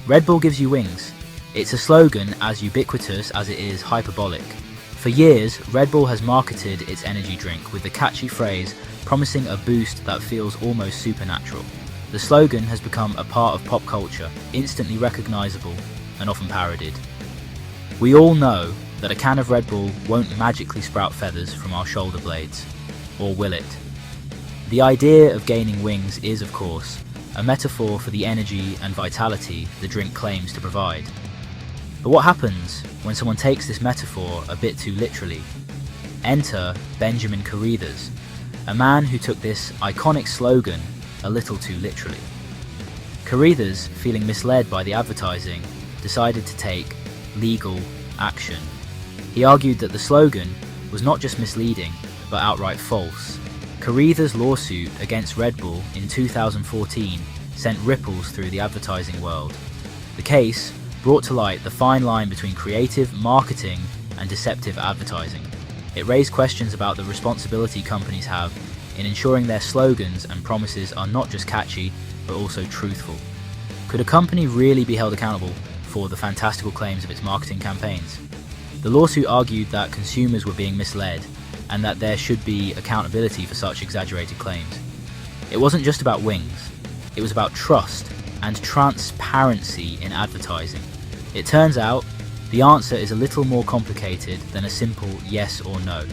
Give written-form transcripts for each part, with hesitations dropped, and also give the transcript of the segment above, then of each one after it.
Red Bull gives you wings. It's a slogan as ubiquitous as it is hyperbolic. For years, Red Bull has marketed its energy drink with the catchy phrase promising a boost that feels almost supernatural. The slogan has become a part of pop culture, instantly recognisable and often parodied. We all know that a can of Red Bull won't magically sprout feathers from our shoulder blades. Or will it? The idea of gaining wings is, of course, a metaphor for the energy and vitality the drink claims to provide. But what happens when someone takes this metaphor a bit too literally? Enter Benjamin Carruthers, a man who took this iconic slogan a little too literally. Carruthers, feeling misled by the advertising, decided to take legal action. He argued that the slogan was not just misleading, but outright false. Carruthers' lawsuit against Red Bull in 2014 sent ripples through the advertising world. The case brought to light the fine line between creative marketing and deceptive advertising. It raised questions about the responsibility companies have in ensuring their slogans and promises are not just catchy, but also truthful. Could a company really be held accountable for the fantastical claims of its marketing campaigns? The lawsuit argued that consumers were being misled and that there should be accountability for such exaggerated claims. It wasn't just about wings, it was about trust and transparency in advertising. It turns out the answer is a little more complicated than a simple yes or no.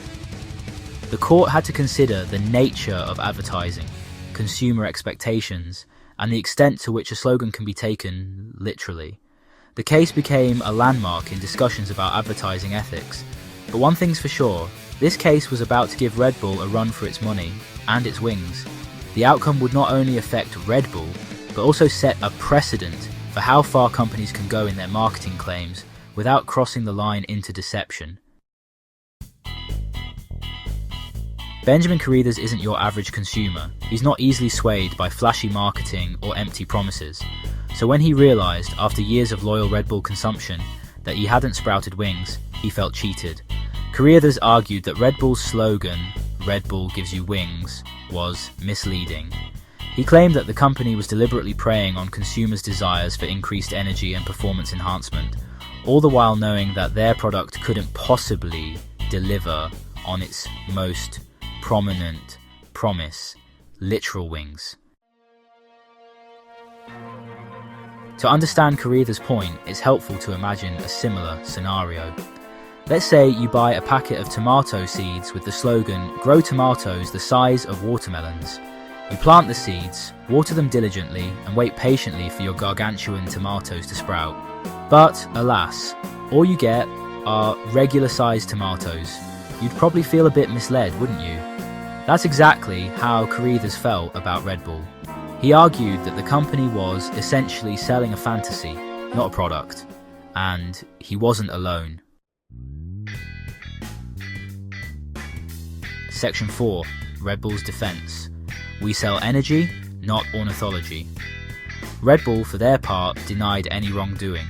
The court had to consider the nature of advertising, consumer expectations, and the extent to which a slogan can be taken literally. The case became a landmark in discussions about advertising ethics. But one thing's for sure, this case was about to give Red Bull a run for its money and its wings. The outcome would not only affect Red Bull, but also set a precedent for how far companies can go in their marketing claims without crossing the line into deception. Benjamin Carruthers isn't your average consumer. He's not easily swayed by flashy marketing or empty promises. So when he realised, after years of loyal Red Bull consumption, that he hadn't sprouted wings, he felt cheated. Carruthers argued that Red Bull's slogan, "Red Bull gives you wings," was misleading. He claimed that the company was deliberately preying on consumers' desires for increased energy and performance enhancement, all the while knowing that their product couldn't possibly deliver on its most prominent promise, literal wings. To understand Carruthers' point, it's helpful to imagine a similar scenario. Let's say you buy a packet of tomato seeds with the slogan, "Grow tomatoes the size of watermelons." You plant the seeds, water them diligently, and wait patiently for your gargantuan tomatoes to sprout. But, alas, all you get are regular-sized tomatoes. You'd probably feel a bit misled, wouldn't you? That's exactly how Carruthers felt about Red Bull. He argued that the company was essentially selling a fantasy, not a product, and he wasn't alone. Section 4. Red Bull's defense. We sell energy, not ornithology. Red Bull, for their part, denied any wrongdoing.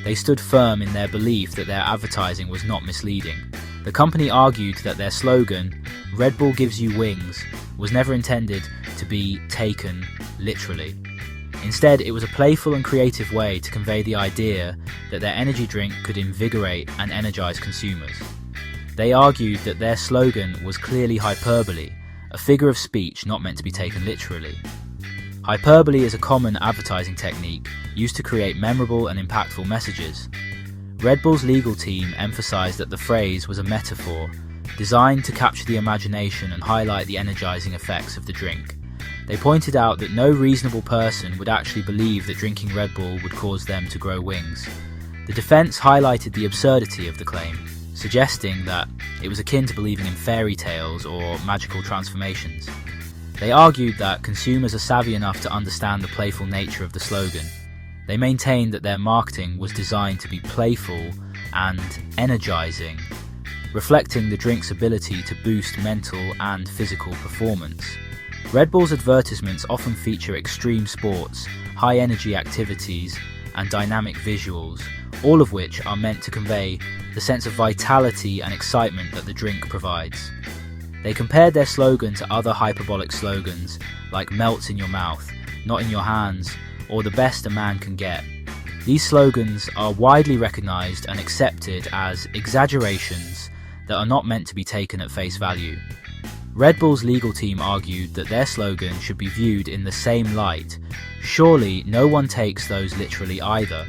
They stood firm in their belief that their advertising was not misleading. The company argued that their slogan, "Red Bull gives you wings," was never intended to be taken literally. Instead, it was a playful and creative way to convey the idea that their energy drink could invigorate and energize consumers. They argued that their slogan was clearly hyperbole, a figure of speech not meant to be taken literally. Hyperbole is a common advertising technique used to create memorable and impactful messages. Red Bull's legal team emphasized that the phrase was a metaphor, designed to capture the imagination and highlight the energizing effects of the drink. They pointed out that no reasonable person would actually believe that drinking Red Bull would cause them to grow wings. The defense highlighted the absurdity of the claim, suggesting that it was akin to believing in fairy tales or magical transformations. They argued that consumers are savvy enough to understand the playful nature of the slogan. They maintained that their marketing was designed to be playful and energizing, reflecting the drink's ability to boost mental and physical performance. Red Bull's advertisements often feature extreme sports, high-energy activities, and dynamic visuals, all of which are meant to convey the sense of vitality and excitement that the drink provides. They compared their slogan to other hyperbolic slogans like "melts in your mouth, not in your hands," or "the best a man can get." These slogans are widely recognized and accepted as exaggerations that are not meant to be taken at face value. Red Bull's legal team argued that their slogan should be viewed in the same light. Surely no one takes those literally either.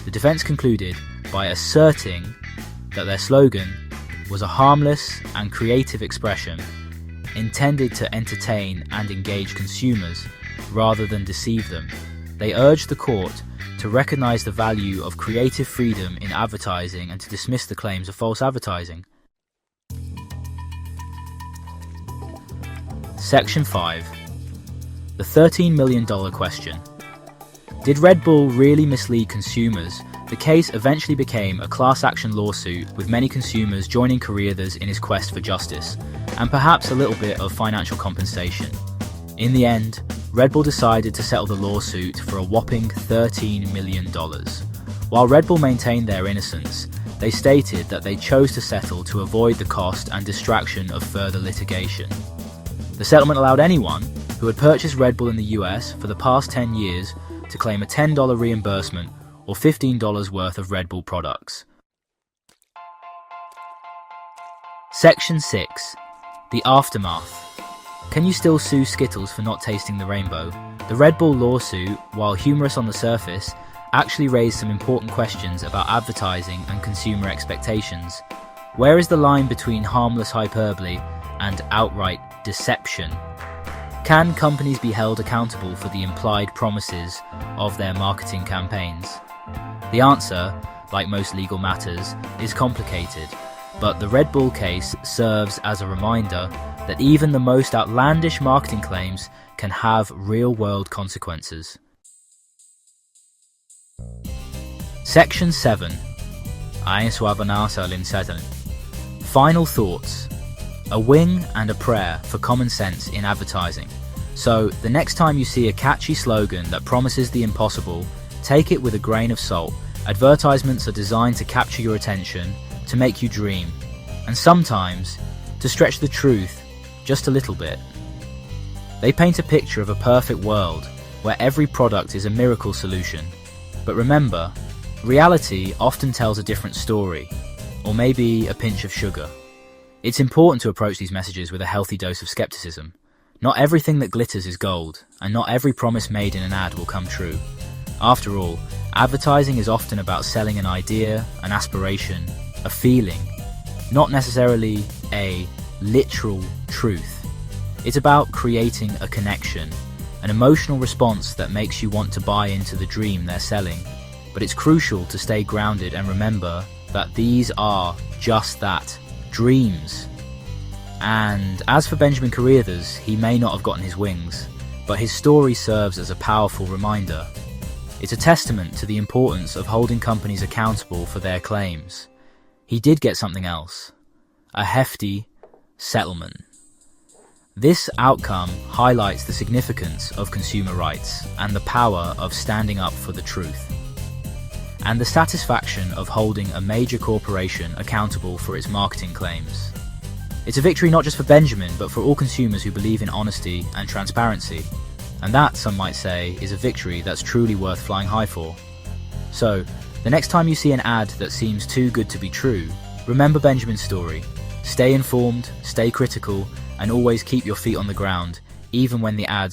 The defense concluded by asserting that their slogan was a harmless and creative expression intended to entertain and engage consumers rather than deceive them. They urged the court to recognize the value of creative freedom in advertising and to dismiss the claims of false advertising. Section 5. The $13 million question. Did Red Bull really mislead consumers? The case eventually became a class action lawsuit, with many consumers joining Carruthers in his quest for justice, and perhaps a little bit of financial compensation. In the end, Red Bull decided to settle the lawsuit for a whopping $13 million. While Red Bull maintained their innocence, they stated that they chose to settle to avoid the cost and distraction of further litigation. The settlement allowed anyone who had purchased Red Bull in the US for the past 10 years to claim a $10 reimbursement or $15 worth of Red Bull products. Section 6. The aftermath. Can you still sue Skittles for not tasting the rainbow? The Red Bull lawsuit, while humorous on the surface, actually raised some important questions about advertising and consumer expectations. Where is the line between harmless hyperbole and outright deception? Can companies be held accountable for the implied promises of their marketing campaigns? The answer, like most legal matters, is complicated, but the Red Bull case serves as a reminder that even the most outlandish marketing claims can have real-world consequences. Section 7. Final thoughts. A wing and a prayer for common sense in advertising. So, the next time you see a catchy slogan that promises the impossible, take it with a grain of salt. Advertisements are designed to capture your attention, to make you dream, and sometimes to stretch the truth just a little bit. They paint a picture of a perfect world where every product is a miracle solution. But remember, reality often tells a different story, or maybe a pinch of sugar. It's important to approach these messages with a healthy dose of skepticism. Not everything that glitters is gold, and not every promise made in an ad will come true. After all, advertising is often about selling an idea, an aspiration, a feeling, not necessarily a literal truth. It's about creating a connection, an emotional response that makes you want to buy into the dream they're selling. But it's crucial to stay grounded and remember that these are just that, dreams. And as for Benjamin Carruthers, he may not have gotten his wings, but his story serves as a powerful reminder. It's a testament to the importance of holding companies accountable for their claims. He did get something else, a hefty settlement. This outcome highlights the significance of consumer rights and the power of standing up for the truth, and the satisfaction of holding a major corporation accountable for its marketing claims. It's a victory not just for Benjamin, but for all consumers who believe in honesty and transparency. And that, some might say, is a victory that's truly worth flying high for. So, the next time you see an ad that seems too good to be true, remember Benjamin's story. Stay informed, stay critical, and always keep your feet on the ground, even when the ads